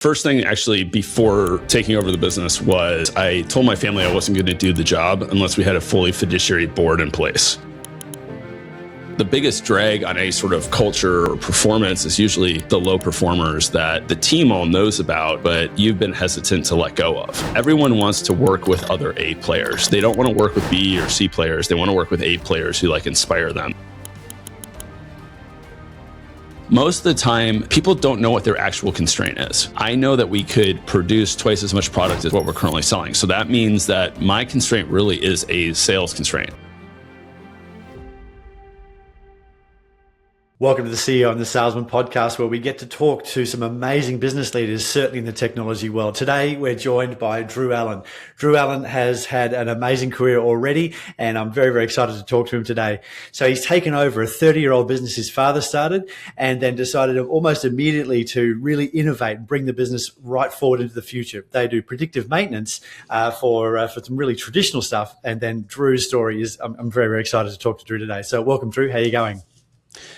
First thing actually before taking over the business was I told my family I wasn't going to do the job unless we had a fully fiduciary board in place. The biggest drag on any sort of culture or performance is usually the low performers that the team all knows about, but you've been hesitant to let go of. Everyone wants to work with other A players. They don't want to work with B or C players. They want to work with A players who inspire them. Most of the time, people don't know what their actual constraint is. I know that we could produce twice as much product as what we're currently selling. So that means that my constraint really is a sales constraint. Welcome to the CEO and the Salesman podcast, where we get to talk to some amazing business leaders, certainly in the technology world. Today, we're joined by Drew Allen. Drew Allen has had an amazing career already, and I'm very, very excited to talk to him today. So he's taken over a 30-year-old business his father started, and then decided almost immediately to really innovate and bring the business right forward into the future. They do predictive maintenance for some really traditional stuff. And then Drew's story is, I'm very, very excited to talk to Drew today. So welcome, Drew. How are you going?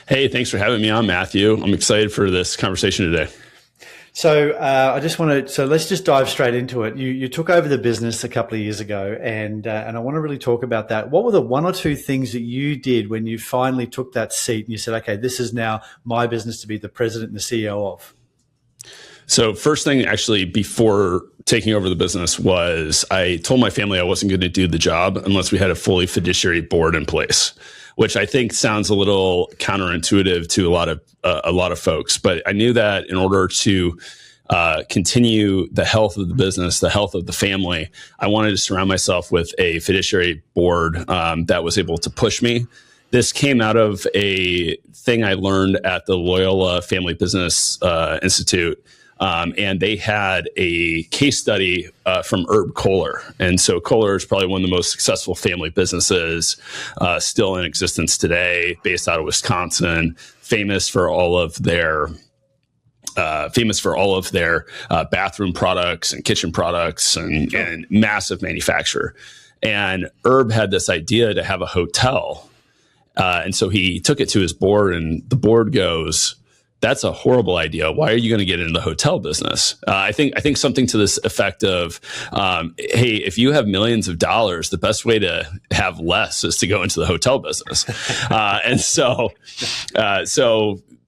Hey, thanks for having me on, Matthew. I'm excited for this conversation today. So let's just dive straight into it. You took over the business a couple of years ago, and I want to really talk about that. What were the one or two things that you did when you finally took that seat and you said, okay, this is now my business to be the president and the CEO of? So first thing actually before taking over the business was I told my family I wasn't going to do the job unless we had a fully fiduciary board in place, which I think sounds a little counterintuitive to a lot of folks. But I knew that in order to continue the health of the business, the health of the family, I wanted to surround myself with a fiduciary board that was able to push me. This came out of a thing I learned at the Loyola Family Business Institute. And they had a case study from Herb Kohler. And so Kohler is probably one of the most successful family businesses still in existence today, based out of Wisconsin, famous for all of their bathroom products and kitchen products and massive manufacturer. And Herb had this idea to have a hotel. And so he took it to his board, and the board goes, "That's a horrible idea. Why are you going to get into the hotel business?" I think something to this effect of, "Hey, if you have millions of dollars, the best way to have less is to go into the hotel business." And so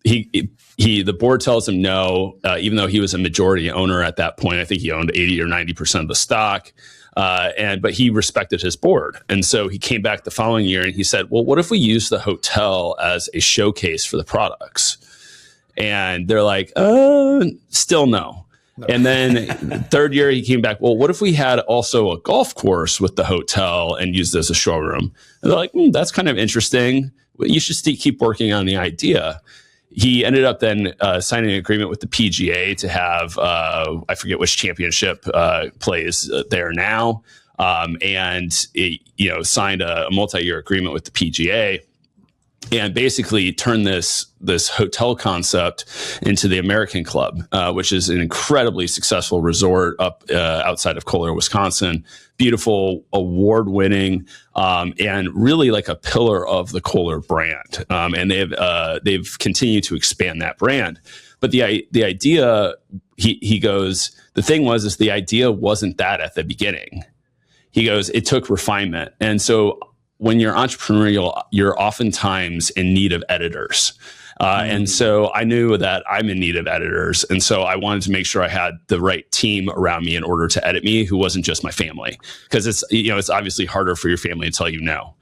the board tells him no, even though he was a majority owner at that point. I think he owned 80 or 90% of the stock. But he respected his board. And so he came back the following year and he said, "Well, what if we use the hotel as a showcase for the products?" And they're like, still no. And then third year he came back, "Well, what if we had also a golf course with the hotel and used it as a showroom?" And they're like, "That's kind of interesting. You should keep working on the idea." He ended up then signing an agreement with the PGA to have, I forget which championship plays there now, and signed a multi-year agreement with the PGA. And basically turned this hotel concept into the American Club, which is an incredibly successful resort up outside of Kohler, Wisconsin. Beautiful, award-winning, and really like a pillar of the Kohler brand. And they've continued to expand that brand. But the idea, he goes, the thing is the idea wasn't that at the beginning. He goes, it took refinement, and so. When you're entrepreneurial, you're oftentimes in need of editors. And so I knew that I'm in need of editors. And so I wanted to make sure I had the right team around me in order to edit me, who wasn't just my family. Because it's obviously harder for your family to tell you no.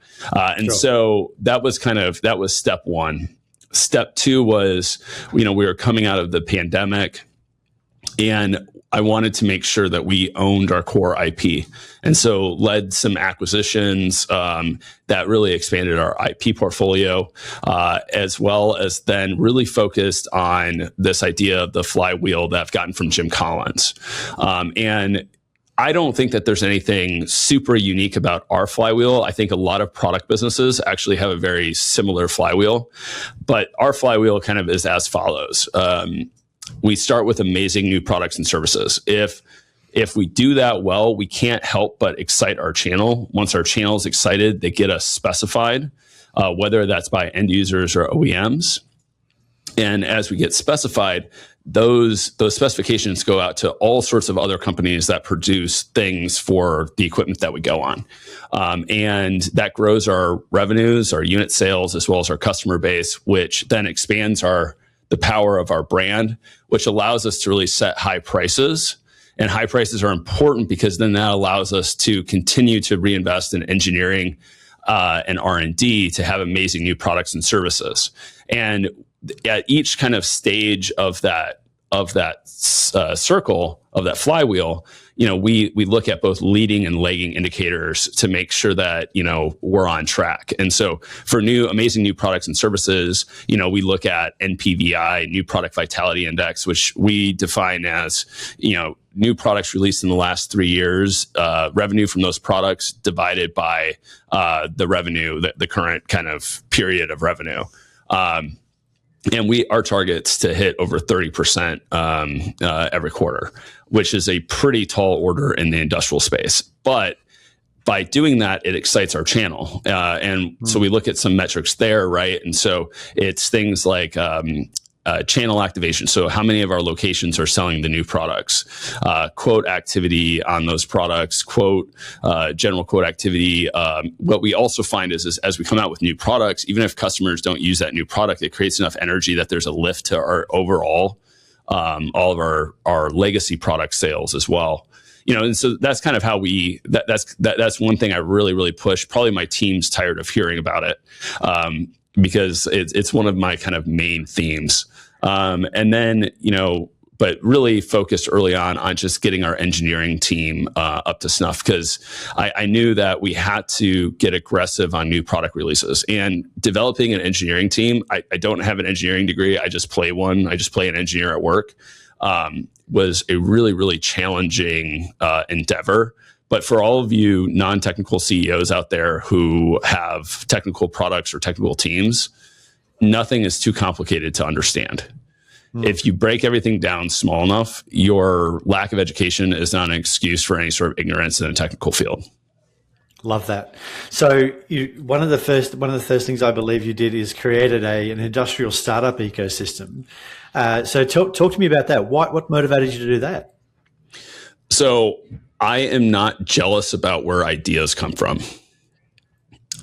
So that was step one. Step two was, we were coming out of the pandemic, and I wanted to make sure that we owned our core IP. And so led some acquisitions that really expanded our IP portfolio, as well as then really focused on this idea of the flywheel that I've gotten from Jim Collins. And I don't think that there's anything super unique about our flywheel. I think a lot of product businesses actually have a very similar flywheel, but our flywheel kind of is as follows. We start with amazing new products and services. If we do that well, we can't help but excite our channel. Once our channel is excited, they get us specified, whether that's by end users or OEMs. And as we get specified, those specifications go out to all sorts of other companies that produce things for the equipment that we go on. And that grows our revenues, our unit sales, as well as our customer base, which then expands the power of our brand, which allows us to really set high prices. And high prices are important because then that allows us to continue to reinvest in engineering and R&D to have amazing new products and services. And at each kind of stage of that circle, of that flywheel, we look at both leading and lagging indicators to make sure that, we're on track. And so for amazing new products and services, we look at NPVI, New Product Vitality Index, which we define as, new products released in the last 3 years, revenue from those products divided by the revenue, the current kind of period of revenue. And our target's to hit over 30% every quarter, which is a pretty tall order in the industrial space. But by doing that, it excites our channel. So we look at some metrics there, right? And so it's things like channel activation. So how many of our locations are selling the new products? Quote activity on those products, general quote activity. What we also find is as we come out with new products, even if customers don't use that new product, it creates enough energy that there's a lift to our overall, all of our legacy product sales as well. And so that's kind of how that's one thing I really, really push. Probably my team's tired of hearing about it. Because it's one of my kind of main themes. And then, but really focused early on just getting our engineering team up to snuff, because I knew that we had to get aggressive on new product releases. And developing an engineering team, I don't have an engineering degree. I just play one. I just play an engineer at work. Was a really, really challenging endeavor. But for all of you non-technical CEOs out there who have technical products or technical teams, nothing is too complicated to understand. If you break everything down small enough, your lack of education is not an excuse for any sort of ignorance in a technical field. Love that. So one of the first things I believe you did is created an industrial startup ecosystem. So talk to me about that. What motivated you to do that? So I am not jealous about where ideas come from.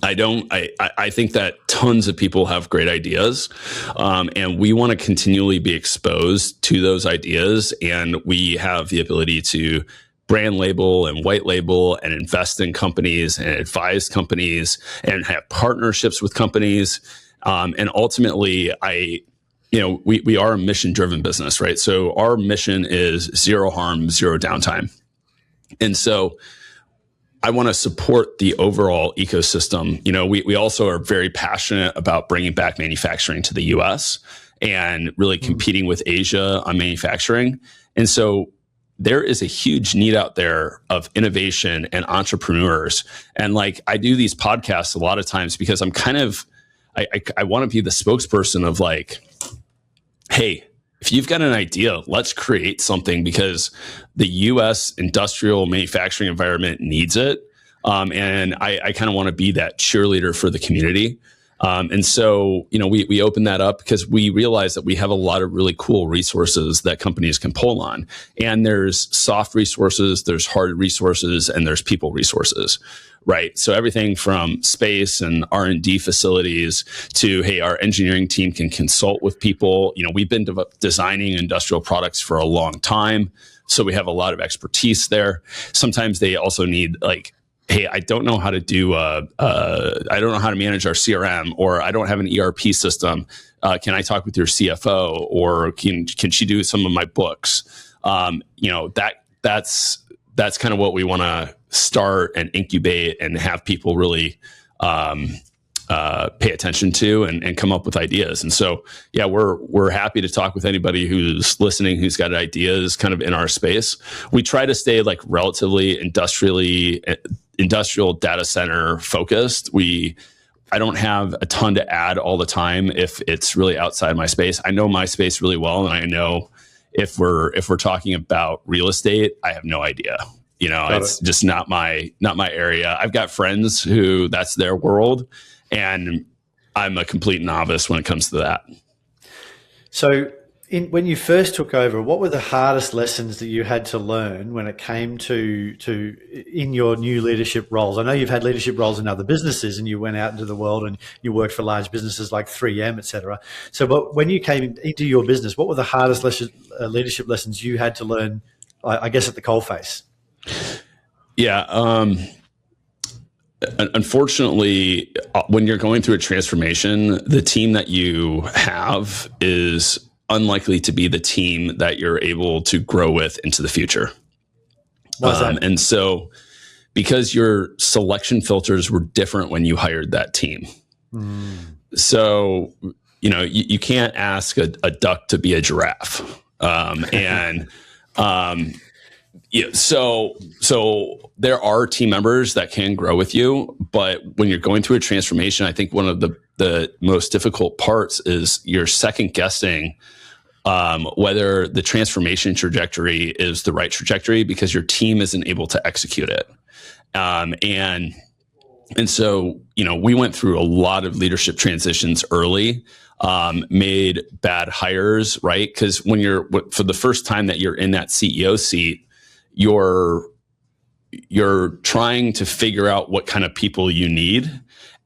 I think that tons of people have great ideas, and we want to continually be exposed to those ideas. And we have the ability to brand label and white label and invest in companies and advise companies and have partnerships with companies. And ultimately, we are a mission-driven business, right? So our mission is zero harm, zero downtime. And so I want to support the overall ecosystem. We also are very passionate about bringing back manufacturing to the US and really competing with Asia on manufacturing. And so there is a huge need out there of innovation and entrepreneurs. And I do these podcasts a lot of times because I'm kind of, I want to be the spokesperson of hey, if you've got an idea, let's create something because the U.S. industrial manufacturing environment needs it. And I kind of want to be that cheerleader for the community. And so, we open that up because we realize that we have a lot of really cool resources that companies can pull on. And there's soft resources, there's hard resources, and there's people resources, right? So everything from space and R&D facilities to, hey, our engineering team can consult with people. We've been designing industrial products for a long time, so we have a lot of expertise there. Sometimes they also need hey, I don't know how to do, I don't know how to manage our CRM, or I don't have an ERP system. Can I talk with your CFO, or can she do some of my books? That's kind of what we want to start and incubate and have people really pay attention to and come up with ideas. And so, yeah, we're happy to talk with anybody who's listening, who's got ideas kind of in our space. We try to stay relatively industrial data center focused. I don't have a ton to add all the time if it's really outside my space. I know my space really well, and I know if we're talking about real estate, I have no idea. It's just not my area. I've got friends who that's their world, and I'm a complete novice when it comes to that. So when you first took over, what were the hardest lessons that you had to learn when it came to in your new leadership roles? I know you've had leadership roles in other businesses, and you went out into the world and you worked for large businesses like 3M, et cetera. So, but when you came into your business, what were the hardest leadership lessons you had to learn, I guess, at the coalface? Yeah. Unfortunately, when you're going through a transformation, the team that you have is unlikely to be the team that you're able to grow with into the future. Why is that? And so, because your selection filters were different when you hired that team. So, you can't ask a duck to be a giraffe. So there are team members that can grow with you, but when you're going through a transformation, I think one of the most difficult parts is you're second guessing whether the transformation trajectory is the right trajectory because your team isn't able to execute it. And so, we went through a lot of leadership transitions early, made bad hires, right? Because for the first time that you're in that CEO seat, you're trying to figure out what kind of people you need.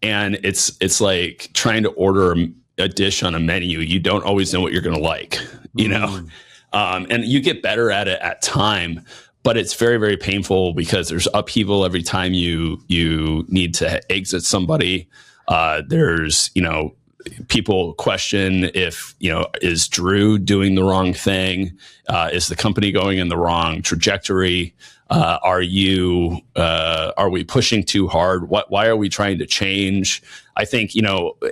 And it's like trying to order a dish on a menu. You don't always know what you're going to like, and you get better at it at time, but it's very, very painful because there's upheaval every time you need to exit somebody. There's, people question if, is Drew doing the wrong thing? Is the company going in the wrong trajectory? Are we pushing too hard? Why are we trying to change? I think,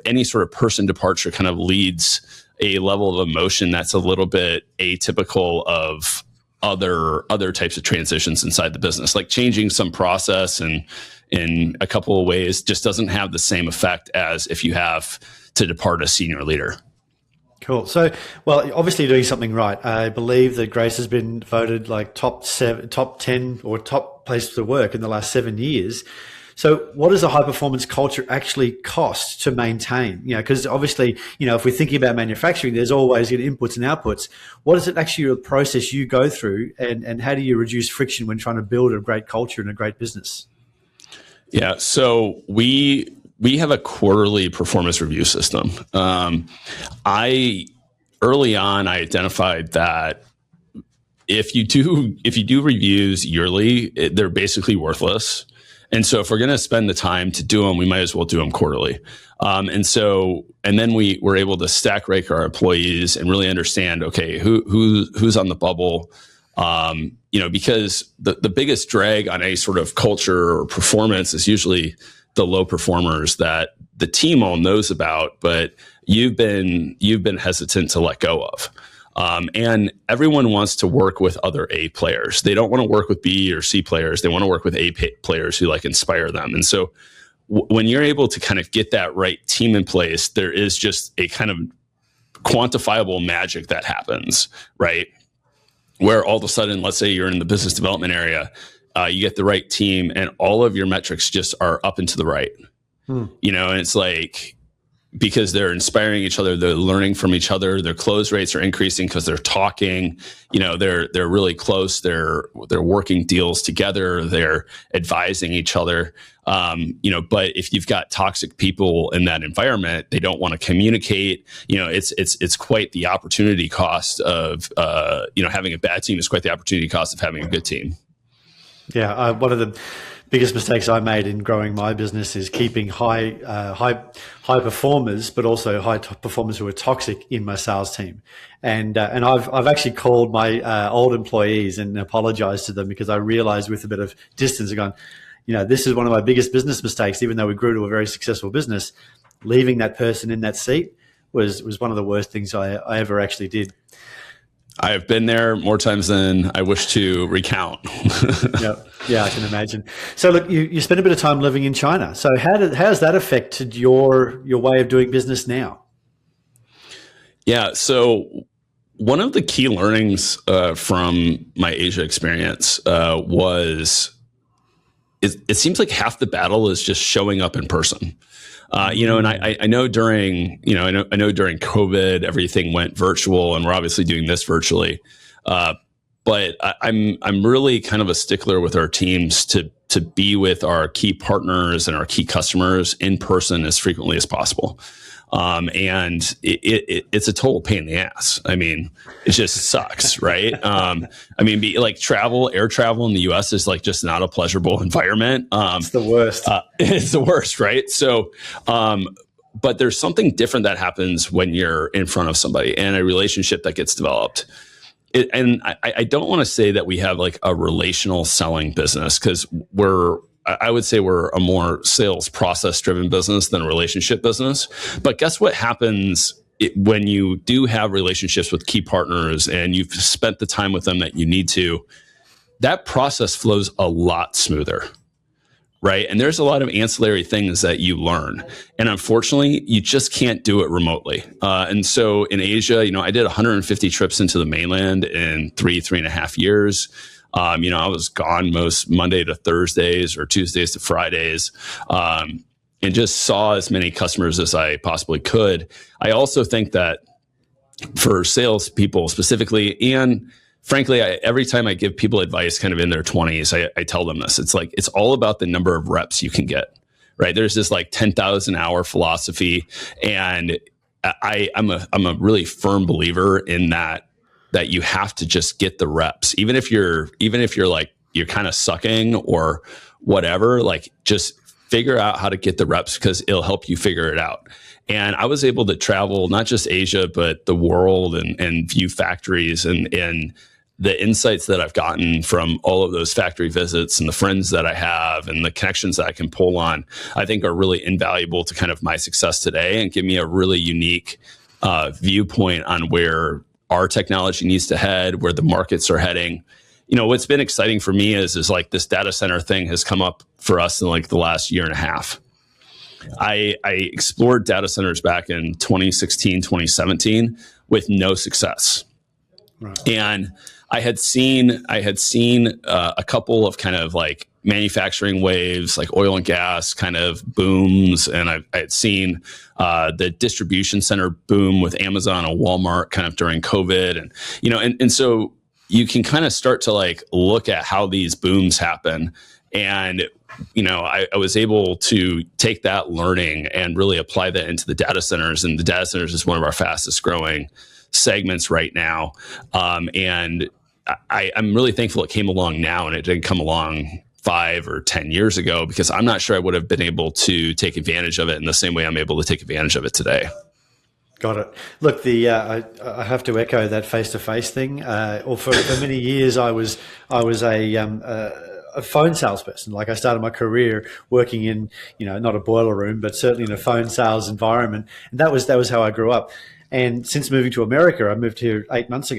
any sort of person departure kind of leads a level of emotion that's a little bit atypical of other types of transitions inside the business, like changing some process and in a couple of ways just doesn't have the same effect as if you have to depart a senior leader. Cool. So, well, obviously you're doing something right. I believe that Grace has been voted like top 10 or top place to work in the last 7 years. So what does a high performance culture actually cost to maintain? Because obviously, if we're thinking about manufacturing, there's always inputs and outputs. What is it actually the process you go through, and how do you reduce friction when trying to build a great culture and a great business? Yeah. So we have a quarterly performance review system. Early on, I identified that if you do reviews yearly, they're basically worthless. And so if we're going to spend the time to do them, we might as well do them quarterly. And then we were able to stack rank our employees and really understand, okay, who's on the bubble. Because the biggest drag on any sort of culture or performance is usually the low performers that the team all knows about, but you've been hesitant to let go of. And everyone wants to work with other A players. They don't want to work with B or C players. They want to work with A players who inspire them. And so when you're able to kind of get that right team in place, there is just a kind of quantifiable magic that happens, right? Where all of a sudden, let's say you're in the business development area, you get the right team and all of your metrics just are up and to the right. And it's like, because they're inspiring each other, they're learning from each other, their close rates are increasing because they're talking, they're really close, they're working deals together, they're advising each other. But if you've got toxic people in that environment, they don't want to communicate. It's quite the opportunity cost of having a bad team is quite the opportunity cost of having a good team. Yeah, one of the biggest mistakes I made in growing my business is keeping high performers, but also high performers who are toxic in my sales team. And I've actually called my old employees and apologized to them because I realized with a bit of distance, I've gone, this is one of my biggest business mistakes. Even though we grew to a very successful business, leaving that person in that seat was one of the worst things I ever actually did. I have been there more times than I wish to recount. Yeah, I can imagine. So look, you spent a bit of time living in China. So how has that affected your way of doing business now? Yeah, so one of the key learnings from my Asia experience was it seems like half the battle is just showing up in person. And I know during, I know during COVID, everything went virtual, and we're obviously doing this virtually. But I'm really kind of a stickler with our teams to be with our key partners and our key customers in person as frequently as possible. And it's a total pain in the ass. I mean, it just sucks, right? Air travel in the US is like just not a pleasurable environment. It's the worst. It's the worst, right? So, but there's something different that happens when you're in front of somebody and a relationship that gets developed. I don't want to say that we have like a relational selling business, because I would say we're a more sales process driven business than a relationship business. But guess what happens when you do have relationships with key partners and you've spent the time with them that you need to? That process flows a lot smoother, right? And there's a lot of ancillary things that you learn. And unfortunately, you just can't do it remotely. And so in Asia, I did 150 trips into the mainland in 3.5 years. I was gone most Monday to Thursdays or Tuesdays to Fridays, and just saw as many customers as I possibly could. I also think that for salespeople specifically, and frankly, every time I give people advice kind of in their 20s, I tell them this. It's like, it's all about the number of reps you can get, right? There's this like 10,000 hour philosophy. And I'm a really firm believer in that you have to just get the reps, even if you're like, you're kind of sucking or whatever, like just figure out how to get the reps, because it'll help you figure it out. And I was able to travel not just Asia, but the world and view factories, and the insights that I've gotten from all of those factory visits and the friends that I have and the connections that I can pull on, I think are really invaluable to kind of my success today, and give me a really unique viewpoint on where our technology needs to head, where the markets are heading. What's been exciting for me is like this data center thing has come up for us in like the last year and a half. I explored data centers back in 2016, 2017 with no success. Right. And I had seen a couple of kind of like manufacturing waves, like oil and gas kind of booms. And I had seen the distribution center boom with Amazon and Walmart kind of during COVID. And so you can kind of start to like look at how these booms happen. And, I was able to take that learning and really apply that into the data centers. And the data centers is one of our fastest growing segments right now. And I'm really thankful it came along now and it didn't come along 5 or 10 years ago, because I'm not sure I would have been able to take advantage of it in the same way I'm able to take advantage of it today. Got it. Look, I have to echo that face-to-face thing. For many years, I was a phone salesperson. Like, I started my career working in, not a boiler room, but certainly in a phone sales environment. And that was how I grew up. And since moving to America, I moved here 9 months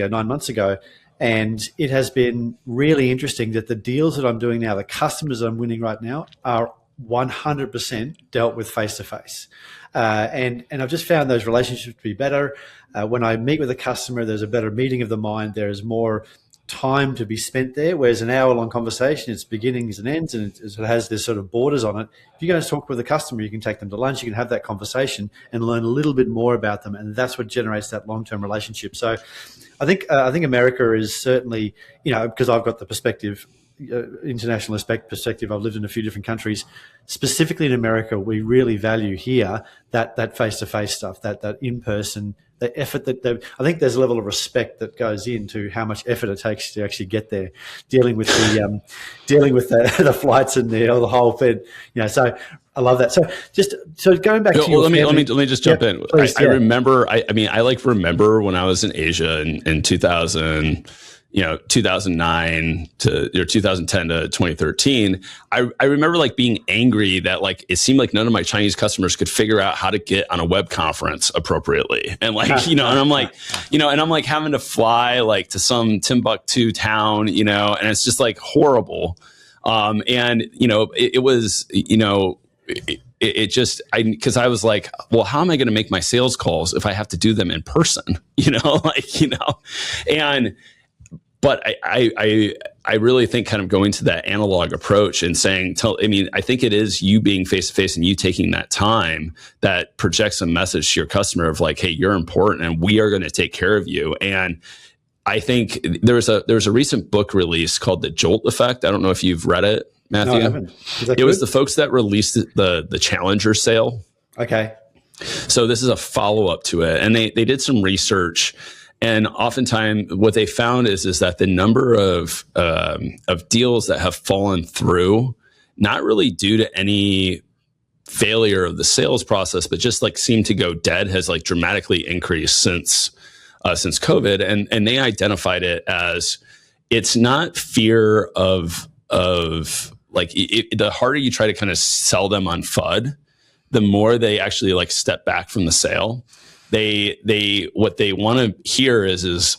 ago. And it has been really interesting that the deals that I'm doing now, the customers I'm winning right now, are 100% dealt with face-to-face. And I've just found those relationships to be better. When I meet with a customer, there's a better meeting of the mind. There's more time to be spent there, whereas an hour-long conversation, it's beginnings and ends, and it has this sort of borders on it. If you go and talk with a customer, you can take them to lunch, you can have that conversation and learn a little bit more about them, and that's what generates that long-term relationship. So I think America is certainly, because I've got the perspective, international perspective, I've lived in a few different countries. Specifically in America, we really value here that face-to-face stuff, that in-person, the effort I think there's a level of respect that goes into how much effort it takes to actually get there, dealing with the flights and the whole thing. So I love that. So going back to let me just jump in. Please, I remember. I remember when I was in Asia in 2000. 2009 to 2010 to 2013, I remember like being angry that like it seemed like none of my Chinese customers could figure out how to get on a web conference appropriately. And like, and I'm like, and I'm like having to fly like to some Timbuktu town, and it's just like horrible. It was, because I was like, well, how am I going to make my sales calls if I have to do them in person? And but I really think kind of going to that analog approach and saying, I think it is you being face to face and you taking that time that projects a message to your customer of like, hey, you're important and we are going to take care of you. And I think there's a recent book release called The Jolt Effect. I don't know if you've read it, Matthew. No, I haven't. It was the folks that released the Challenger sale. Okay. So this is a follow-up to it. And they did some research. And oftentimes what they found is that the number of deals that have fallen through, not really due to any failure of the sales process, but just like seem to go dead, has like dramatically increased since COVID. And they identified it as, it's not fear of like the harder you try to kind of sell them on FUD, the more they actually like step back from the sale. They what they want to hear is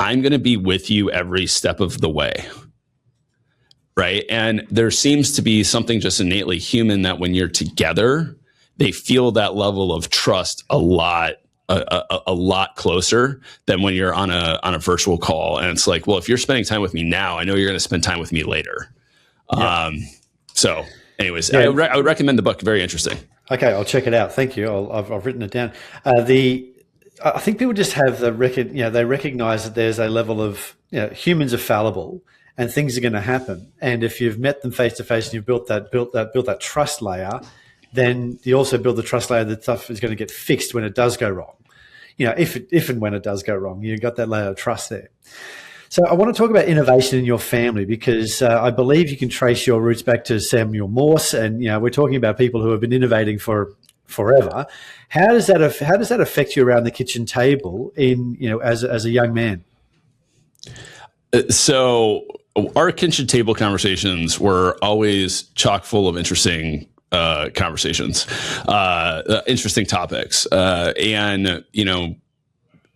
I'm going to be with you every step of the way. Right. And there seems to be something just innately human that when you're together, they feel that level of trust a lot closer than when you're on a virtual call. And it's like, well, if you're spending time with me now, I know you're going to spend time with me later. Yeah. So anyways, yeah. I would recommend the book. Very interesting. Okay, I'll check it out. Thank you. I've written it down. I think people just have the record. They recognize that there's a level of humans are fallible and things are going to happen. And if you've met them face to face and you've built that trust layer, then you also build the trust layer that stuff is going to get fixed when it does go wrong. If and when it does go wrong, you've got that layer of trust there. So I want to talk about innovation in your family because I believe you can trace your roots back to Samuel Morse, and we're talking about people who have been innovating for forever. How does that affect you around the kitchen table as a young man? So our kitchen table conversations were always chock full of interesting conversations, interesting topics, and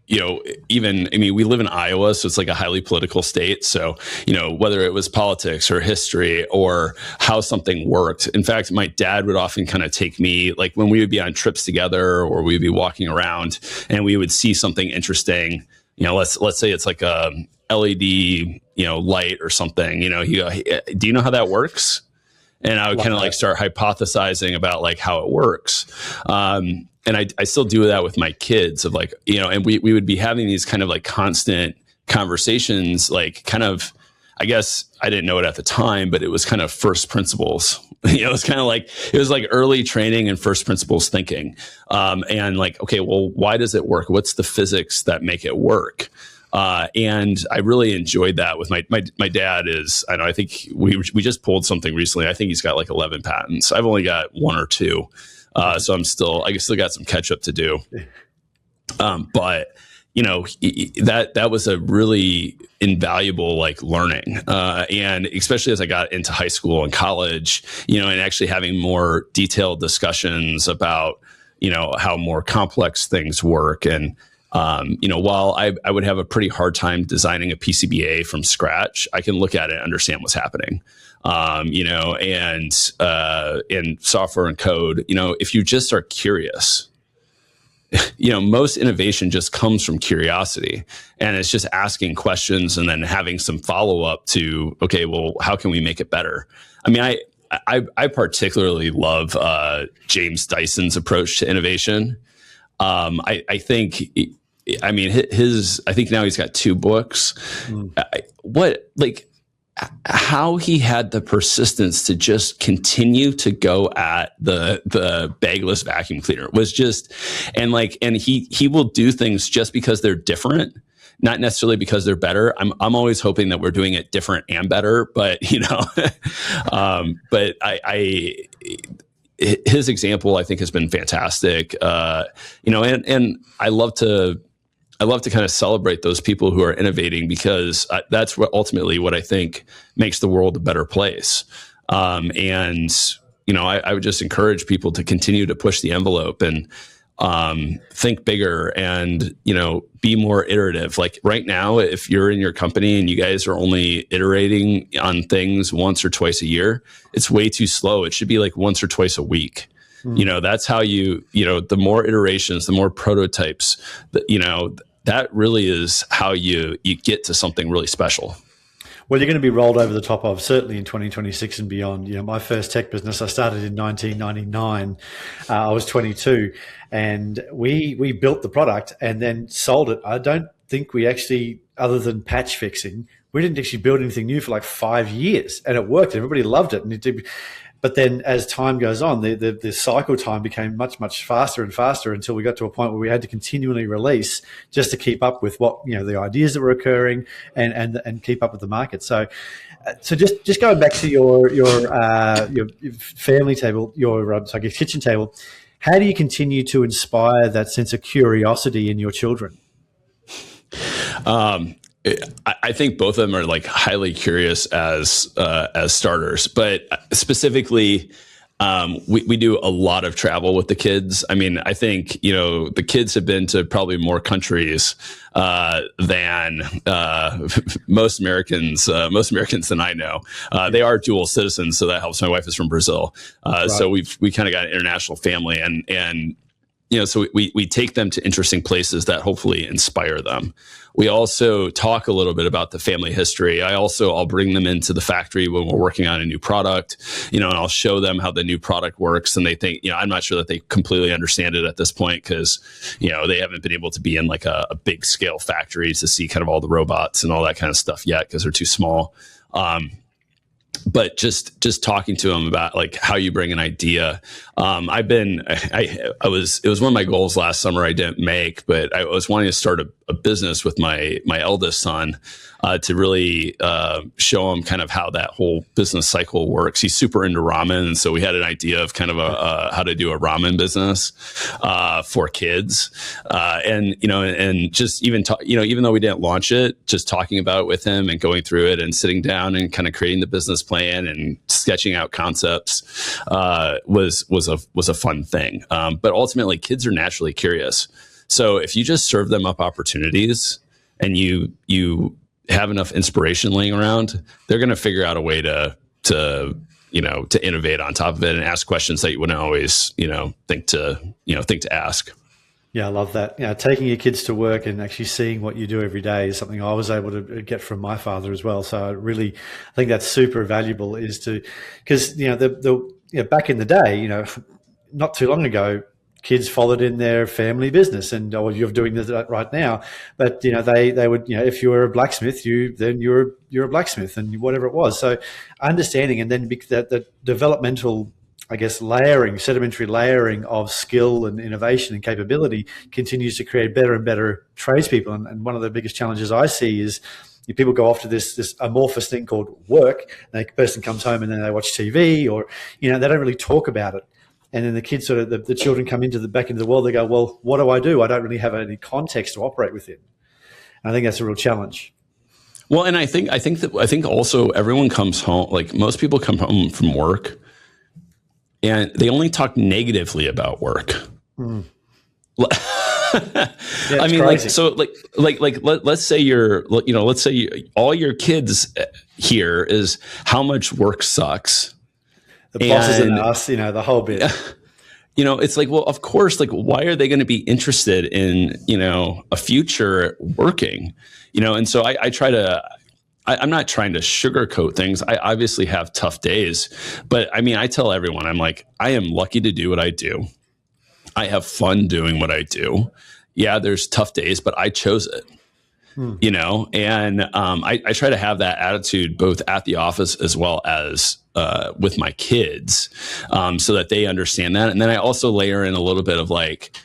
we live in Iowa, so it's like a highly political state. So, whether it was politics or history or how something worked. In fact, my dad would often kind of take me, like when we would be on trips together or we'd be walking around and we would see something interesting, let's say it's like a LED, light or something, he go, hey, do you know how that works? And I would kind of like start hypothesizing about like how it works. And I still do that with my kids of like, and we would be having these kind of like constant conversations, like kind of, I guess I didn't know it at the time, but it was kind of first principles. It was kind of like, it was like early training and first principles thinking. And like, okay, well, why does it work? What's the physics that make it work? And I really enjoyed that with my dad I think we just pulled something recently. I think he's got like 11 patents. I've only got 1 or 2. So I still got some catch up to do. But that was a really invaluable like learning. And especially as I got into high school and college, and actually having more detailed discussions about, how more complex things work. And, while I would have a pretty hard time designing a PCBA from scratch, I can look at it and understand what's happening. And software and code, if you just are curious, most innovation just comes from curiosity, and it's just asking questions and then having some follow up to, okay, well, how can we make it better? I mean, I particularly love, James Dyson's approach to innovation. I think now he's got 2 books. How he had the persistence to just continue to go at the bagless vacuum cleaner was just, and he will do things just because they're different, not necessarily because they're better. I'm always hoping that we're doing it different and better, but but his example I think has been fantastic. And I love to kind of celebrate those people who are innovating because that's ultimately what I think makes the world a better place. I would just encourage people to continue to push the envelope and think bigger and, be more iterative. Like right now, if you're in your company and you guys are only iterating on things once or twice a year, it's way too slow. It should be like once or twice a week. That's how the more iterations, the more prototypes, that really is how you get to something really special. Well, you're going to be rolled over the top of, certainly in 2026 and beyond. My first tech business, I started in 1999. I was 22, and we built the product and then sold it. I don't think we actually, other than patch fixing, we didn't actually build anything new for like 5 years, and it worked. Everybody loved it, and it did. But then as time goes on, the cycle time became much, much faster and faster until we got to a point where we had to continually release just to keep up with what, the ideas that were occurring and keep up with the market. So just going back to your family table, your kitchen table, how do you continue to inspire that sense of curiosity in your children? I think both of them are like highly curious as starters, but specifically, we do a lot of travel with the kids. I mean, I think, the kids have been to probably more countries than most Americans than I know. They are dual citizens, so that helps. My wife is from Brazil, right. So we kind of got an international family, and so we take them to interesting places that hopefully inspire them. We also talk a little bit about the family history. I'll bring them into the factory when we're working on a new product, and I'll show them how the new product works. And they think, I'm not sure that they completely understand it at this point because, they haven't been able to be in like a big scale factory to see kind of all the robots and all that kind of stuff yet because they're too small. But just talking to them about like how you bring an idea. It was one of my goals last summer I didn't make, but I was wanting to start a business with my eldest son to really show him kind of how that whole business cycle works. He's super into ramen, and so we had an idea of kind of how to do a ramen business for kids, and just even even though we didn't launch it, just talking about it with him and going through it and sitting down and kind of creating the business plan and sketching out concepts was a fun thing. But ultimately, kids are naturally curious. So if you just serve them up opportunities and you have enough inspiration laying around, they're going to figure out a way to innovate on top of it and ask questions that you wouldn't always think to ask. Yeah, I love that. Taking your kids to work and actually seeing what you do every day is something I was able to get from my father as well. So I think that's super valuable because back in the day, not too long ago, kids followed in their family business, and you're doing that right now. But they would, if you were a blacksmith, you're a blacksmith, and whatever it was. So understanding, and then the developmental, I guess, sedimentary layering of skill and innovation and capability continues to create better and better tradespeople. And one of the biggest challenges I see is people go off to this amorphous thing called work. And the person comes home and then they watch TV, or they don't really talk about it. And then the kids the children come back into the world. They go, well, what do? I don't really have any context to operate within. And I think that's a real challenge. Well, and I think also everyone comes home, like most people come home from work and they only talk negatively about work. Mm. I mean, crazy. Let's say all your kids hear is how much work sucks. The bosses and us, the whole bit. It's like, well, of course, like, why are they going to be interested in, a future working, and so I'm not trying to sugarcoat things. I obviously have tough days, but I mean, I tell everyone, I'm like, I am lucky to do what I do. I have fun doing what I do. Yeah, there's tough days, but I chose it. And I try to have that attitude both at the office as well as with my kids, so that they understand that. And then I also layer in a little bit of like,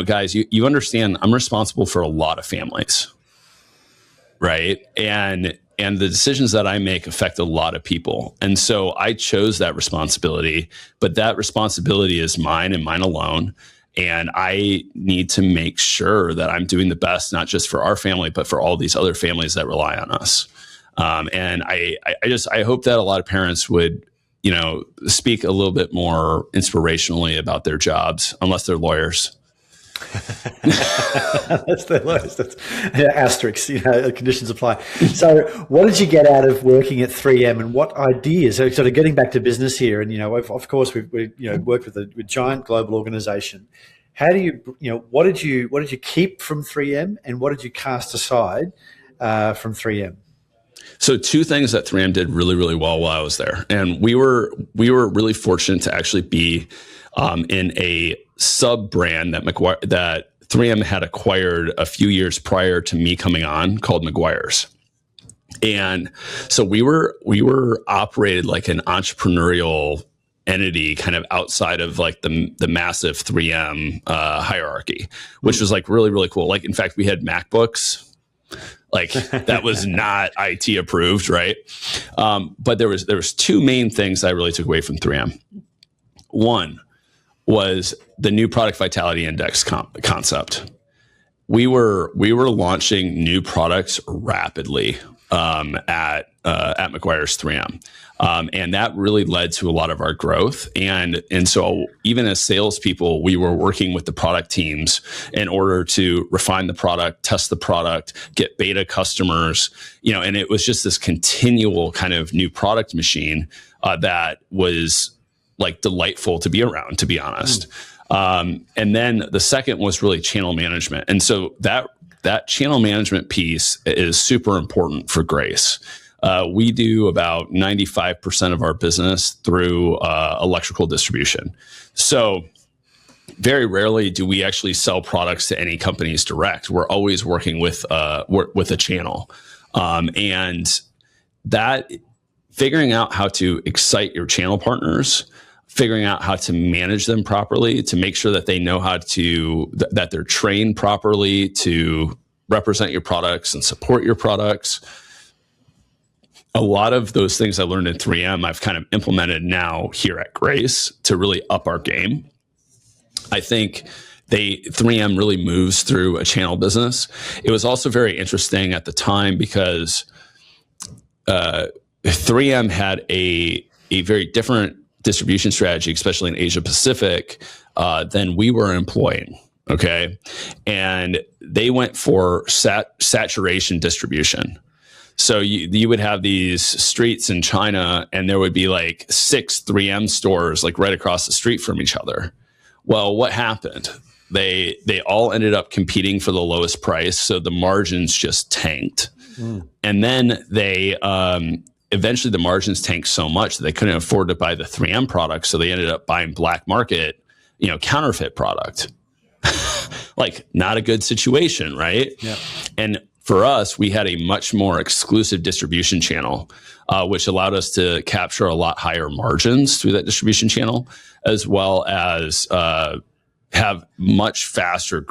guys, you understand I'm responsible for a lot of families, right? And the decisions that I make affect a lot of people. And so I chose that responsibility, but that responsibility is mine and mine alone. And I need to make sure that I'm doing the best, not just for our family, but for all these other families that rely on us. And I hope that a lot of parents would, speak a little bit more inspirationally about their jobs, unless they're lawyers. That's the lowest. That's asterisks. Conditions apply. So, what did you get out of working at 3M, and what ideas? So, sort of getting back to business here, and of course, we worked with a giant global organization. How do what did you keep from 3M, and what did you cast aside from 3M? So two things that 3M did really, really well while I was there, and we were really fortunate to actually be in a sub brand that 3M had acquired a few years prior to me coming on, called McGuire's. And so we were operated like an entrepreneurial entity, kind of outside of like the massive 3M hierarchy, which was like really, really cool. Like, in fact, we had MacBooks. Like, that was not IT approved, right? But there was two main things I really took away from 3M. One was the new product vitality index concept. We were launching new products rapidly at McGuire's 3M. And that really led to a lot of our growth. And so even as salespeople, we were working with the product teams in order to refine the product, test the product, get beta customers, and it was just this continual kind of new product machine that was like delightful to be around, to be honest. And then the second was really channel management. And so that channel management piece is super important for Grace. We do about 95% of our business through electrical distribution. So very rarely do we actually sell products to any companies direct. We're always working with a channel. And that, figuring out how to excite your channel partners, figuring out how to manage them properly, to make sure that they know that they're trained properly to represent your products and support your products. A lot of those things I learned in 3M, I've kind of implemented now here at Grace to really up our game. I think 3M really moves through a channel business. It was also very interesting at the time because 3M had a very different distribution strategy, especially in Asia Pacific, than we were employing. Okay. And they went for saturation distribution. So you would have these streets in China, and there would be like 6 3M stores like right across the street from each other. Well, what happened? They all ended up competing for the lowest price, so the margins just tanked. And then they eventually the margins tanked so much that they couldn't afford to buy the 3M product, so they ended up buying black market, counterfeit product. Like, not a good situation, right? Yeah. And for us, we had a much more exclusive distribution channel, which allowed us to capture a lot higher margins through that distribution channel, as well as have much faster,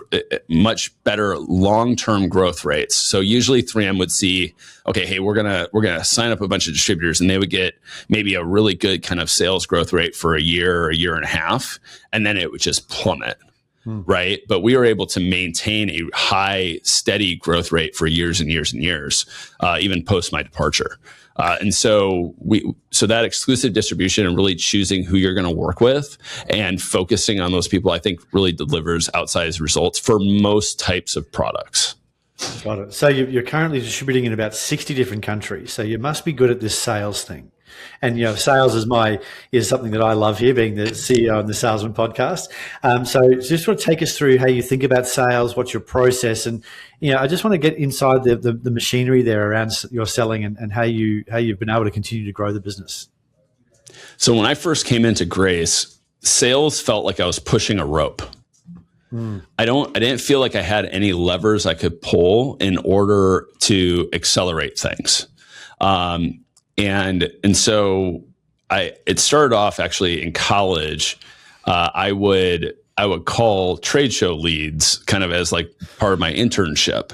much better long-term growth rates. So usually 3M would see, okay, hey, we're gonna sign up a bunch of distributors, and they would get maybe a really good kind of sales growth rate for a year and a half, and then it would just plummet. Right. But we were able to maintain a high, steady growth rate for years and years and years, even post my departure. And so that exclusive distribution and really choosing who you're going to work with and focusing on those people, I think really delivers outsized results for most types of products. Got it. So you're currently distributing in about 60 different countries. So you must be good at this sales thing. And sales is something that I love here, being the CEO of the Salesman podcast. So just sort of take us through how you think about sales, what's your process, and I just want to get inside the machinery there around your selling and how you've been able to continue to grow the business. So when I first came into Grace, sales felt like I was pushing a rope. I didn't feel like I had any levers I could pull in order to accelerate things. And so it started off actually in college. I would call trade show leads kind of as like part of my internship.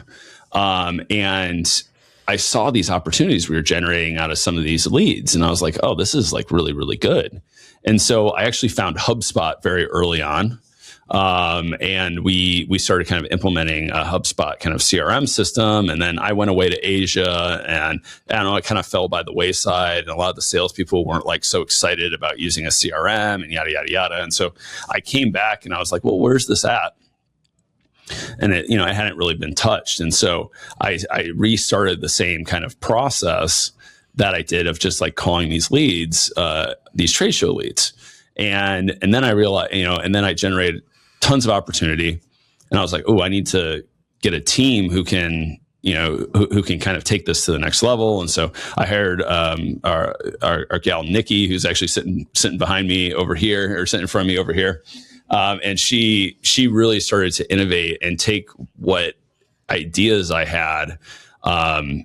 And I saw these opportunities we were generating out of some of these leads. And I was like, oh, this is like really, really good. And so I actually found HubSpot very early on. And we started kind of implementing a HubSpot kind of CRM system. And then I went away to Asia, and I don't know, it kind of fell by the wayside. And a lot of the salespeople weren't like so excited about using a CRM and yada, yada, yada. And so I came back and I was like, well, where's this at? And it hadn't really been touched. And so I restarted the same kind of process that I did of just like calling these leads, these trade show leads. And then I realized, and then I generated tons of opportunity. And I was like, oh, I need to get a team who can, who can kind of take this to the next level. And so I hired our gal Nikki, who's actually sitting behind me over here, or sitting in front of me over here. And she really started to innovate and take what ideas I had, and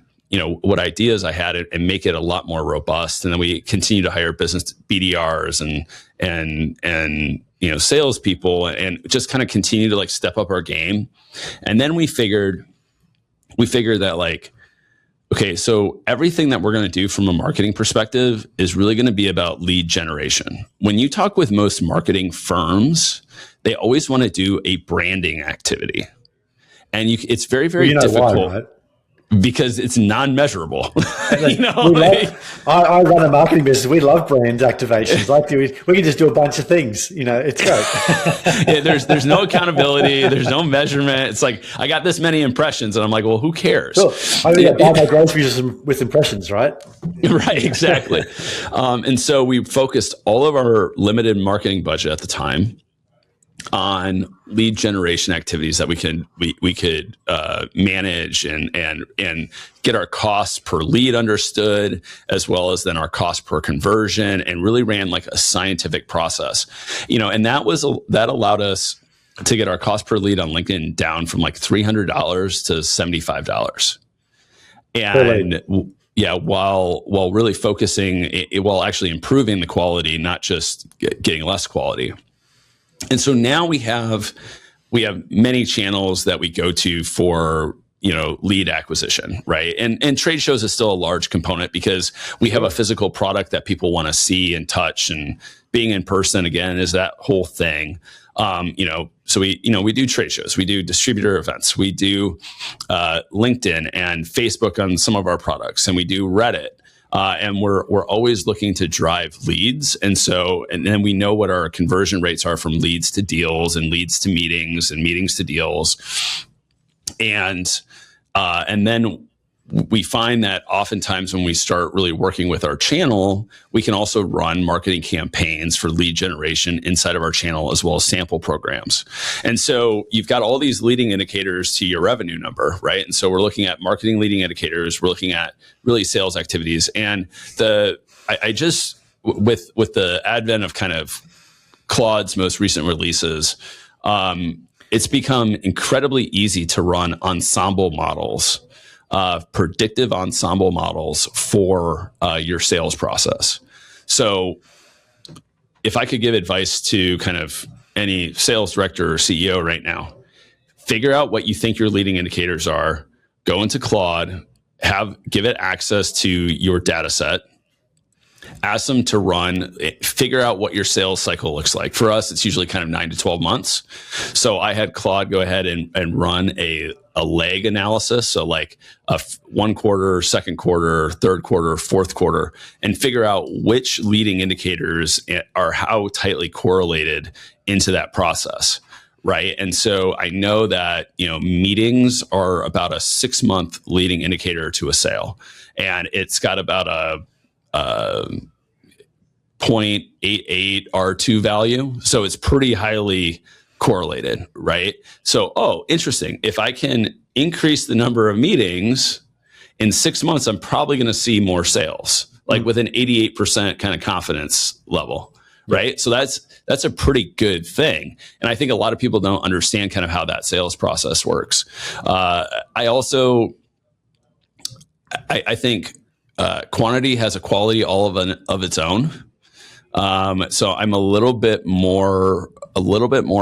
make it a lot more robust. And then we continue to hire business BDRs and salespeople, and just kind of continue to like step up our game. And then we figured that like, okay, so everything that we're going to do from a marketing perspective is really going to be about lead generation. When you talk with most marketing firms, they always want to do a branding activity. And it's very, very difficult. Why, right? Because it's non-measurable. I run a marketing business. We love brand activations. Like we can just do a bunch of things. It's great. Yeah, there's no accountability. There's no measurement. It's like, I got this many impressions, and I'm like, well, who cares? Sure. I mean, buy my groceries with impressions, right? Right, exactly. And so we focused all of our limited marketing budget at the time on lead generation activities that we could manage and get our costs per lead understood, as well as then our cost per conversion, and really ran like a scientific process, and that allowed us to get our cost per lead on LinkedIn down from like $300 to $75. And yeah, while really focusing, while actually improving the quality, not just getting less quality. And so now we have many channels that we go to for, lead acquisition, right? And trade shows is still a large component because we have a physical product that people want to see and touch, and being in person again is that whole thing. So we do trade shows, we do distributor events, we do LinkedIn and Facebook on some of our products, and we do Reddit. And we're always looking to drive leads. And then we know what our conversion rates are from leads to deals, and leads to meetings, and meetings to deals. And then we find that oftentimes when we start really working with our channel, we can also run marketing campaigns for lead generation inside of our channel, as well as sample programs. And so you've got all these leading indicators to your revenue number, right? And so we're looking at marketing leading indicators, we're looking at really sales activities. And with the advent of kind of Claude's most recent releases, it's become incredibly easy to run ensemble models, predictive ensemble models for your sales process. So if I could give advice to kind of any sales director or CEO right now, figure out what you think your leading indicators are, go into Claude, give it access to your data set, ask them to figure out what your sales cycle looks like. For us, it's usually kind of 9 to 12 months. So I had Claude go ahead and run a leg analysis. So like a 1 quarter, 2nd quarter, 3rd quarter, 4th quarter, and figure out which leading indicators are how tightly correlated into that process. Right. And so I know that, meetings are about a 6-month leading indicator to a sale, and it's got about a 0.88 R2 value. So it's pretty highly correlated, right? So, interesting. If I can increase the number of meetings in 6 months, I'm probably going to see more sales, like with an 88% kind of confidence level, right? So that's a pretty good thing. And I think a lot of people don't understand kind of how that sales process works. I think quantity has a quality all of its own. So I'm a little bit more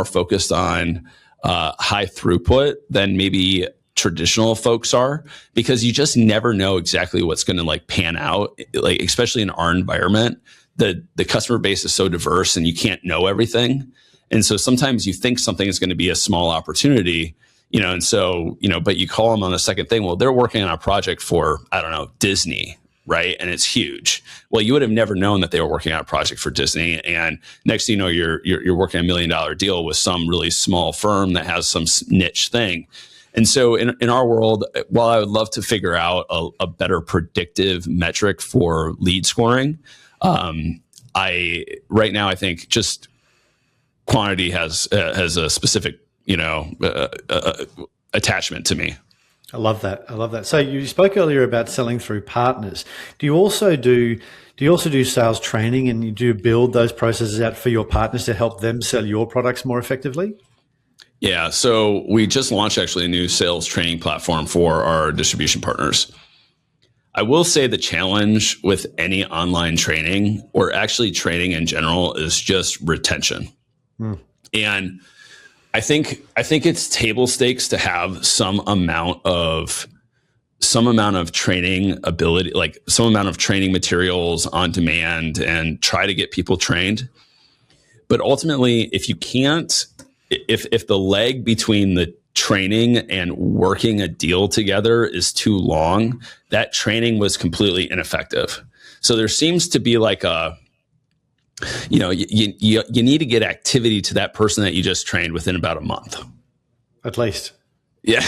focused on high throughput than maybe traditional folks are, because you just never know exactly what's going to like pan out. Like, especially in our environment, the customer base is so diverse and you can't know everything. And so sometimes you think something is going to be a small opportunity, and so, but you call them on the second thing. Well, they're working on a project for, I don't know, Disney, right? And it's huge. Well, you would have never known that they were working on a project for Disney. And next thing you know, you're working a $1 million deal with some really small firm that has some niche thing. And so in our world, while I would love to figure out a better predictive metric for lead scoring, right now I think just quantity has a specific, attachment to me. I love that. So you spoke earlier about selling through partners. Do you also do sales training, and you do build those processes out for your partners to help them sell your products more effectively? Yeah. So we just launched actually a new sales training platform for our distribution partners. I will say the challenge with any online training, or actually training in general, is just retention. And I think it's table stakes to have some amount of training ability, like some amount of training materials on demand, and try to get people trained. But ultimately, if the leg between the training and working a deal together is too long, that training was completely ineffective. So there seems to be like you need to get activity to that person that you just trained within about a month. At least. Yeah.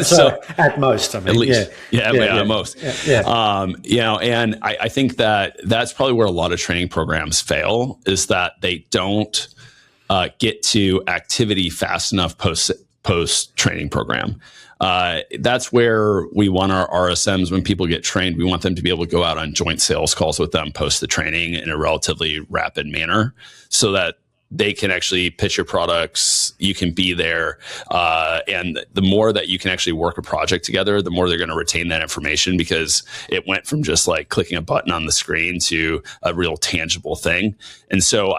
So at most, I mean. At least. At most. Yeah. And I think that's probably where a lot of training programs fail, is that they don't get to activity fast enough post training program. That's where we want our RSMs, when people get trained, we want them to be able to go out on joint sales calls with them post the training in a relatively rapid manner, so that they can actually pitch your products. You can be there. And the more that you can actually work a project together, the more they're going to retain that information, because it went from just like clicking a button on the screen to a real tangible thing. And so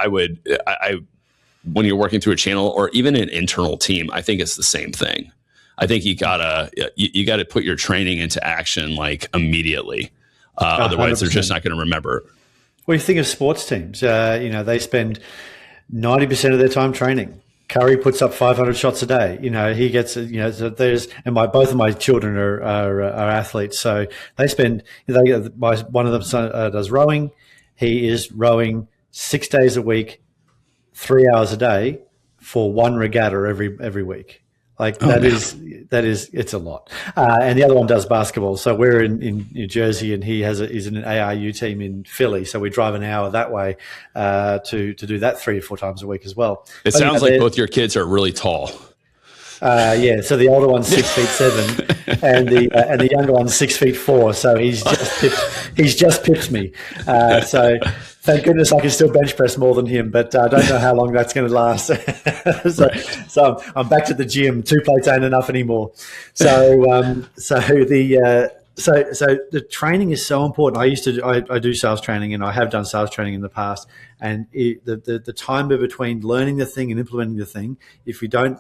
when you're working through a channel or even an internal team, I think it's the same thing. I think you gotta put your training into action like immediately. Otherwise, 100%. They're just not going to remember. Well, you think of sports teams. They spend 90% of their time training. Curry puts up 500 shots a day. He gets. So both of my children are athletes. So one of them does rowing. He is rowing 6 days a week, 3 hours a day for one regatta every week. Like that is it's a lot. And the other one does basketball. So we're in New Jersey, and he's in an ARU team in Philly. So we drive an hour that way to do that 3 or 4 times a week as well. It sounds like both your kids are really tall. So the older one's 6'7", and the younger one's 6'4". So he's just pipped me. So thank goodness I can still bench press more than him, but I don't know how long that's going to last. So I'm back to the gym. 2 plates ain't enough anymore. So the training is so important. I do sales training, and I have done sales training in the past. And the time between learning the thing and implementing the thing, if you don't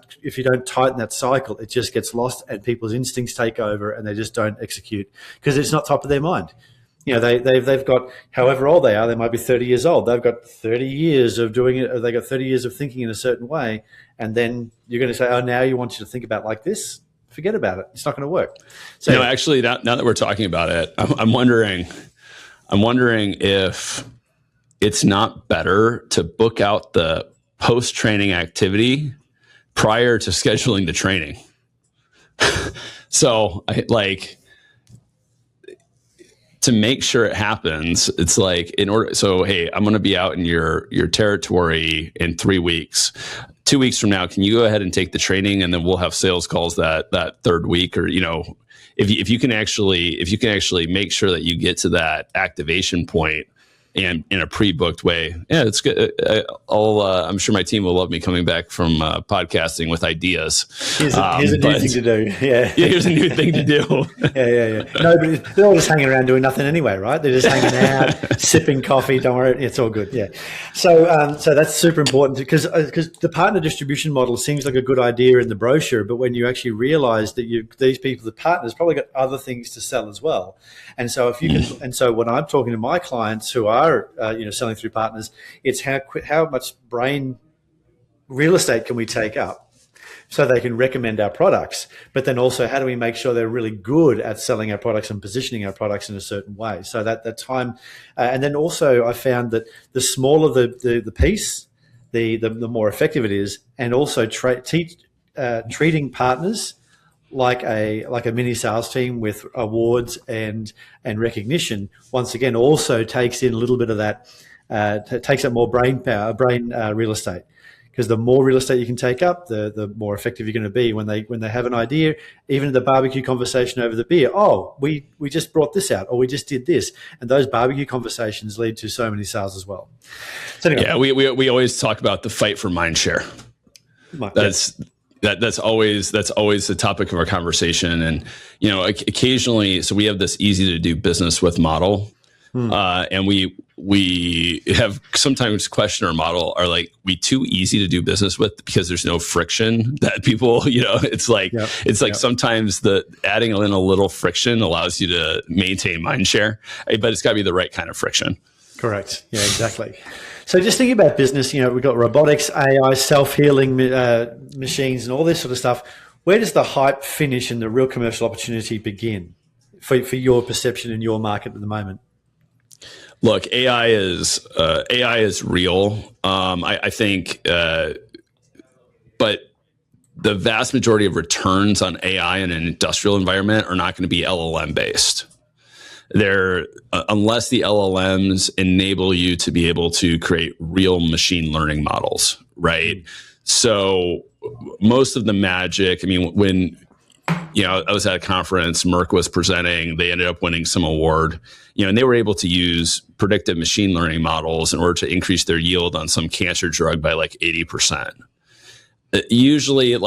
tighten that cycle, it just gets lost, and people's instincts take over, and they just don't execute because it's not top of their mind. They've got, however old they are, they might be 30 years old. They've got 30 years of doing it. Or they got 30 years of thinking in a certain way, and then you're going to say, "Oh, now you want you to think about like this." Forget about it. It's not going to work. So, actually, now that we're talking about it, I'm wondering if it's not better to book out the post-training activity prior to scheduling the training. So, to make sure it happens, it's like hey, I'm going to be out in your territory in 3 weeks. 2 weeks from now, can you go ahead and take the training, and then we'll have sales calls that third week? Or if you can actually make sure that you get to that activation point and in a pre-booked way, yeah, it's good. I'm sure my team will love me coming back from podcasting with ideas. Here's a new thing to do. Yeah, here's a new thing to do. Yeah. No, but they're all just hanging around doing nothing anyway, right? They're just hanging out, sipping coffee. Don't worry, it's all good. Yeah. So that's super important because the partner distribution model seems like a good idea in the brochure, but when you actually realize that these people, the partners, probably got other things to sell as well. And so if you can, and so when I'm talking to my clients who are selling through partners, it's how much brain real estate can we take up so they can recommend our products, but then also how do we make sure they're really good at selling our products and positioning our products in a certain way, so that time, and then also I found that the smaller the piece, the more effective it is, and also treating partners like a mini sales team with awards and recognition, once again, also takes in a little bit of that, takes up more brain power, real estate. because the more real estate you can take up, the more effective you're going to be when they have an idea, even the barbecue conversation over the beer. Oh, we just brought this out, or we just did this, and those barbecue conversations lead to so many sales as well. So anyway, yeah, we always talk about the fight for mind share. That's always the topic of our conversation. And occasionally, so we have this easy to do business with model, and we have sometimes question our model, are like, we too easy to do business with because there's no friction that people, it's like sometimes the adding in a little friction allows you to maintain mind share, but it's got to be the right kind of friction. Correct. Yeah, exactly. So just thinking about business, we've got robotics, AI, self-healing machines, and all this sort of stuff. Where does the hype finish and the real commercial opportunity begin for your perception in your market at the moment? Look, AI is real. I think, but the vast majority of returns on AI in an industrial environment are not going to be LLM based. Unless the LLMs enable you to be able to create real machine learning models, right? So most of the magic, when I was at a conference, Merck was presenting, they ended up winning some award, and they were able to use predictive machine learning models in order to increase their yield on some cancer drug by like 80%. Usually,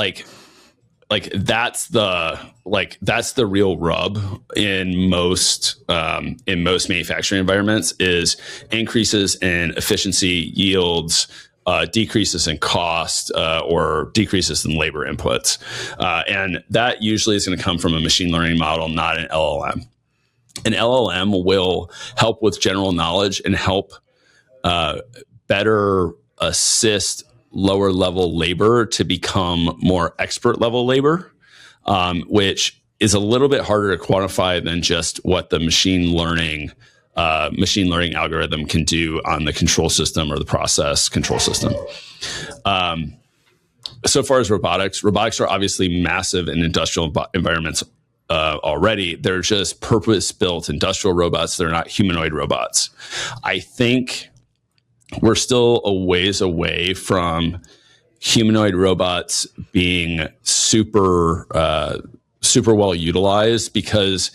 that's the real rub in most manufacturing environments, is increases in efficiency, yields, decreases in cost, or decreases in labor inputs, and that usually is going to come from a machine learning model, not an LLM. An LLM will help with general knowledge and help better assist lower level labor to become more expert level labor, which is a little bit harder to quantify than just what the machine learning algorithm can do on the control system or the process control system. So far as robotics are obviously massive in industrial environments already. They're just purpose-built industrial robots. They're not humanoid robots. I think we're still a ways away from humanoid robots being super well utilized, because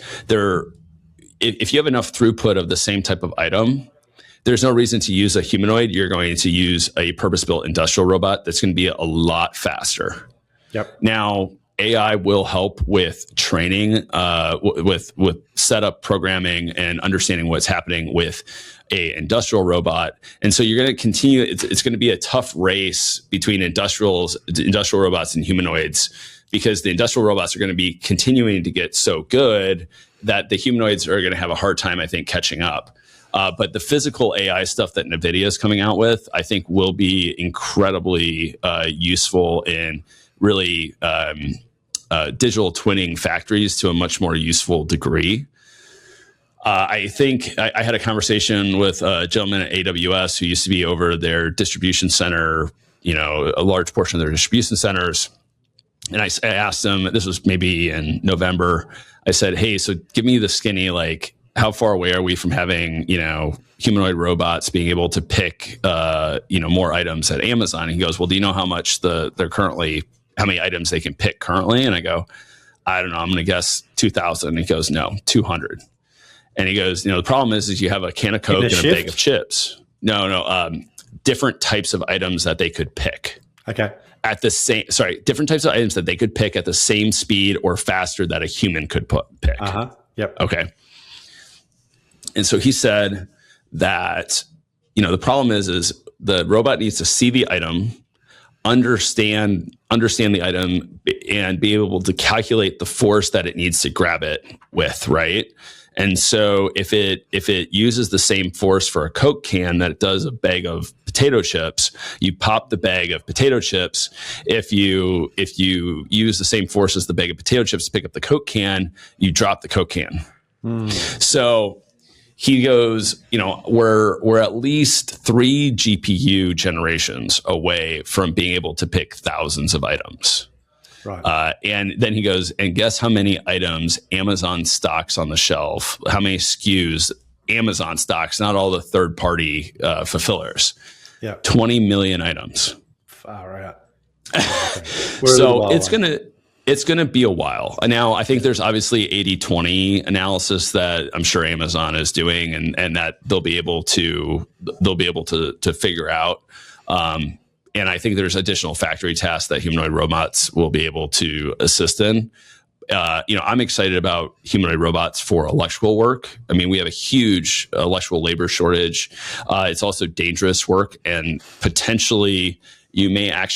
if you have enough throughput of the same type of item, there's no reason to use a humanoid. You're going to use a purpose-built industrial robot that's going to be a lot faster. Yep. Now, AI will help with training, with setup programming and understanding what's happening with a industrial robot. And so you're going to continue. It's going to be a tough race between industrial robots and humanoids, because the industrial robots are going to be continuing to get so good that the humanoids are going to have a hard time, I think, catching up. But the physical AI stuff that NVIDIA is coming out with, I think, will be incredibly useful in really digital twinning factories to a much more useful degree. I think I had a conversation with a gentleman at AWS who used to be over their distribution center, a large portion of their distribution centers. And I asked him, this was maybe in November, I said, hey, so give me the skinny, like, how far away are we from having, humanoid robots being able to pick, more items at Amazon? And he goes, well, do you know how much how many items they can pick currently? And I go, I don't know, I'm going to guess 2,000. And he goes, no, 200. And he goes, the problem is you have a can of Coke and a bag of chips. No, different types of items that they could pick. Okay. Different types of items that they could pick at the same speed or faster that a human could pick. Uh-huh. Yep. Okay. And so he said that, the problem is the robot needs to see the item, understand the item, and be able to calculate the force that it needs to grab it with, right? And so if it uses the same force for a Coke can that it does a bag of potato chips, you pop the bag of potato chips. If you use the same force as the bag of potato chips to pick up the Coke can, you drop the Coke can. So he goes, we're at least 3 GPU generations away from being able to pick thousands of items. Right. And then he goes, and guess how many items Amazon stocks on the shelf? How many SKUs Amazon stocks, not all the third-party fulfillers? Yeah. 20 million items. Far out. So it's gonna be a while. Now, I think there's obviously 80-20 analysis that I'm sure Amazon is doing, and that they'll be able to figure out. And I think there's additional factory tasks that humanoid robots will be able to assist in. I'm excited about humanoid robots for electrical work. I mean, we have a huge electrical labor shortage. It's also dangerous work, and potentially you may have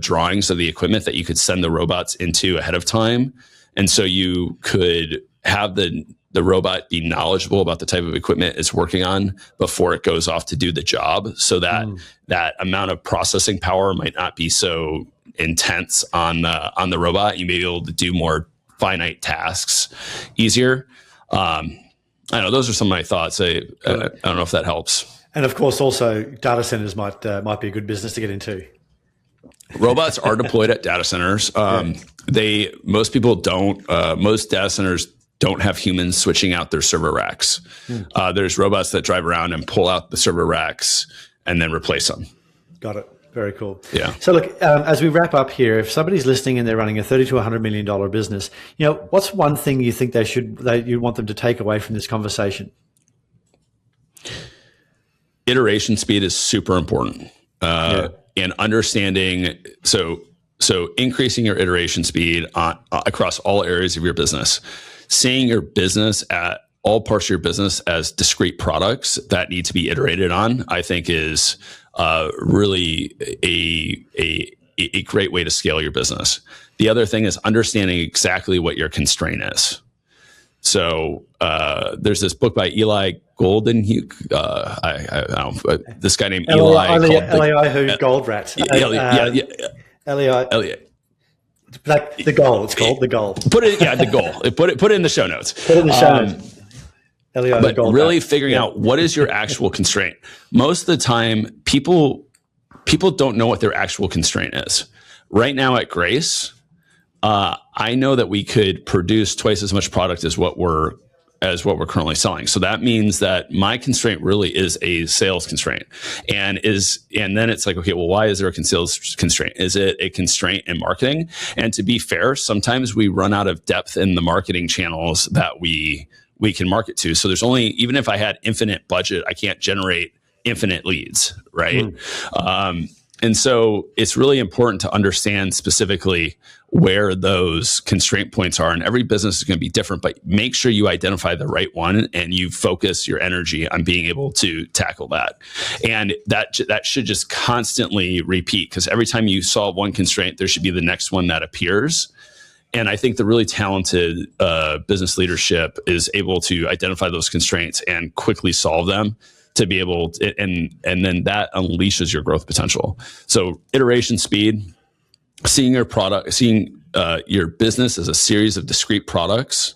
drawings of the equipment that you could send the robots into ahead of time. And so you could have the robot be knowledgeable about the type of equipment it's working on before it goes off to do the job, so that that amount of processing power might not be so intense on the robot. You may be able to do more finite tasks easier. I don't know. Those are some of my thoughts. I don't know if that helps. And of course, also data centers might be a good business to get into. Robots are deployed at data centers. Most people don't. Most data centers don't have humans switching out their server racks. There's robots that drive around and pull out the server racks and then replace them. Got it. Very cool. Yeah. So look, as we wrap up here, if somebody's listening and they're running a $30 to $100 million business, what's one thing you think you want them to take away from this conversation? Iteration speed is super important. And understanding, so increasing your iteration speed across all areas of your business, seeing your business at all parts of your business as discrete products that need to be iterated on, I think is really a great way to scale your business. The other thing is understanding exactly what your constraint is. So there's this book by Eli Golden. I don't know, this guy named Eli. Eliyahu Goldratt. Elliot. Like the goal. It's called the goal. Put it the goal. Put it in the show notes. Put it in the show notes. But really figuring out what is your actual constraint. Most of the time, people don't know what their actual constraint is. Right now at Grace, I know that we could produce twice as much product as what we're currently selling. So that means that my constraint really is a sales constraint, and then it's like, okay, well, why is there a sales constraint? Is it a constraint in marketing? And to be fair, sometimes we run out of depth in the marketing channels that we can market to. So there's only, even if I had infinite budget, I can't generate infinite leads, right? And so it's really important to understand specifically where those constraint points are. And every business is going to be different, but make sure you identify the right one and you focus your energy on being able to tackle that. And that should just constantly repeat, because every time you solve one constraint, there should be the next one that appears. And I think the really talented business leadership is able to identify those constraints and quickly solve them, to be able to, and then that unleashes your growth potential. So iteration speed, seeing your product, seeing your business as a series of discrete products,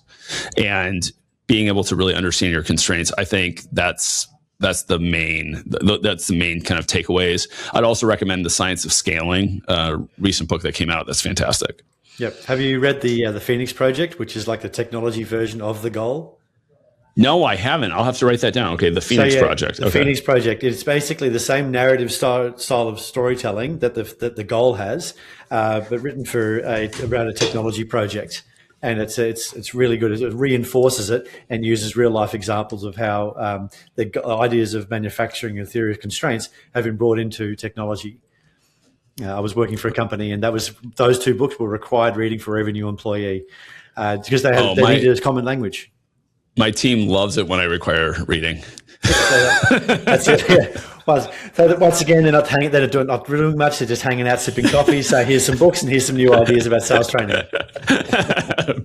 and being able to really understand your constraints. I think that's the main kind of takeaways. I'd also recommend The Science of Scaling, recent book that came out. That's fantastic. Yep. Have you read the Phoenix Project, which is like the technology version of the goal? No, I haven't. I'll have to write that down. Okay, the Phoenix Project. The Phoenix Project. It's basically the same narrative style of storytelling that the goal has, but written for around a technology project. And it's really good. It reinforces it and uses real life examples of how the ideas of manufacturing and theory of constraints have been brought into technology. I was working for a company, and those two books were required reading for every new employee because they needed a common language. My team loves it when I require reading. That's it. Yeah. So once again, they're not doing much. They're just hanging out, sipping coffee. So here's some books and here's some new ideas about sales training.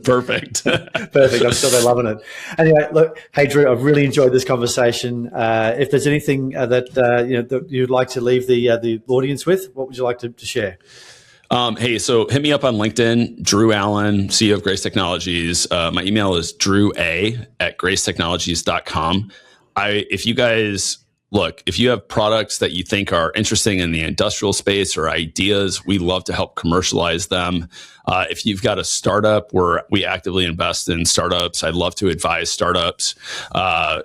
Perfect. I'm sure they're loving it. Anyway, look, hey Drew, I've really enjoyed this conversation. If there's anything that you'd like to leave the audience with, what would you like to share? Hey, so hit me up on LinkedIn, Drew Allen, CEO of Grace Technologies. My email is drewa@gracetechnologies.com. If you guys look, if you have products that you think are interesting in the industrial space or ideas, we love to help commercialize them. If you've got a startup where we actively invest in startups, I'd love to advise startups.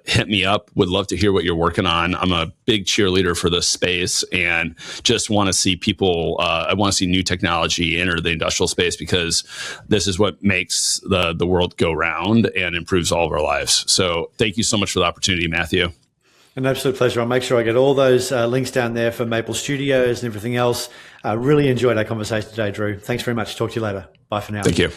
Hit me up. Would love to hear what you're working on. I'm a big cheerleader for this space and just want to see people, I want to see new technology enter the industrial space because this is what makes the world go round and improves all of our lives. So thank you so much for the opportunity, Matthew. An absolute pleasure. I'll make sure I get all those links down there for Maple Studios and everything else. Really enjoyed our conversation today, Drew. Thanks very much. Talk to you later. Bye for now. Thank you.